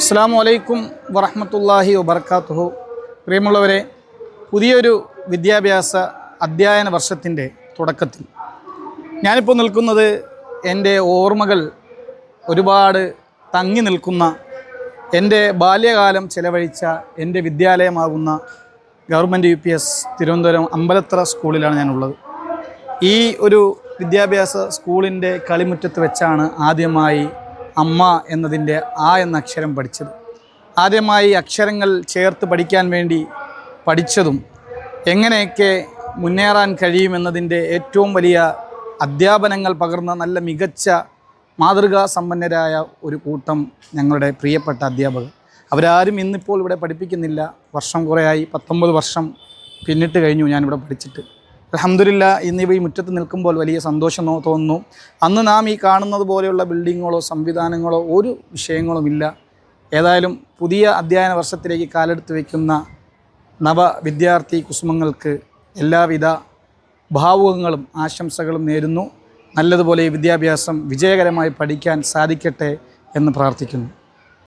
അസ്സലാമു അലൈക്കും വറഹ്മത്തുള്ളാഹി വബറകാതുഹു. പ്രിയമുള്ളവരെ, പുതിയൊരു വിദ്യാഭ്യാസ അധ്യയന വർഷത്തിൻ്റെ തുടക്കത്തിൽ ഞാനിപ്പോൾ നിൽക്കുന്നത് എൻ്റെ ഓർമ്മകൾ ഒരുപാട് തങ്ങി നിൽക്കുന്ന, എൻ്റെ ബാല്യകാലം ചെലവഴിച്ച എൻ്റെ വിദ്യാലയമാകുന്ന ഗവൺമെൻറ് UPS തിരുവനന്തപുരം അമ്പലത്തറ സ്കൂളിലാണ് ഞാനുള്ളത്. ഈ ഒരു വിദ്യാഭ്യാസ സ്കൂളിൻ്റെ കളിമുറ്റത്ത് വെച്ചാണ് ആദ്യമായി അമ്മ എന്നതിൻ്റെ ആ എന്ന അക്ഷരം പഠിച്ചത്. ആദ്യമായി അക്ഷരങ്ങൾ ചേർത്ത് പഠിക്കാൻ വേണ്ടി പഠിച്ചതും എങ്ങനെയൊക്കെ മുന്നേറാൻ കഴിയുമെന്നതിൻ്റെ ഏറ്റവും വലിയ അധ്യാപനങ്ങൾ പകർന്ന നല്ല മികച്ച മാതൃകാ സമ്പന്നരായ ഒരു കൂട്ടം ഞങ്ങളുടെ പ്രിയപ്പെട്ട അധ്യാപകർ. അവരാരും ഇന്നിപ്പോൾ ഇവിടെ പഠിപ്പിക്കുന്നില്ല. വർഷം കുറേയായി, 19 വർഷം പിന്നിട്ട് കഴിഞ്ഞു ഞാനിവിടെ പഠിച്ചിട്ട്. അൽഹംദുലില്ലാ, ഇന്ന് ഈ മുറ്റത്ത് നിൽക്കുമ്പോൾ വലിയ സന്തോഷം തോന്നുന്നു. അന്ന് നാം ഈ കാണുന്നത് പോലെയുള്ള ബിൽഡിങ്ങുകളോ സംവിധാനങ്ങളോ ഒരു വിഷയങ്ങളുമില്ല. ഏതായാലും പുതിയ അധ്യയന വർഷത്തിലേക്ക് കാലെടുത്ത് വയ്ക്കുന്ന നവ വിദ്യാർത്ഥി കുസുമങ്ങൾക്ക് എല്ലാവിധ ഭാവുകങ്ങളും ആശംസകളും നേരുന്നു. നല്ലതുപോലെ ഈ വിദ്യാഭ്യാസം വിജയകരമായി പഠിക്കാൻ സാധിക്കട്ടെ എന്ന് പ്രാർത്ഥിക്കുന്നു.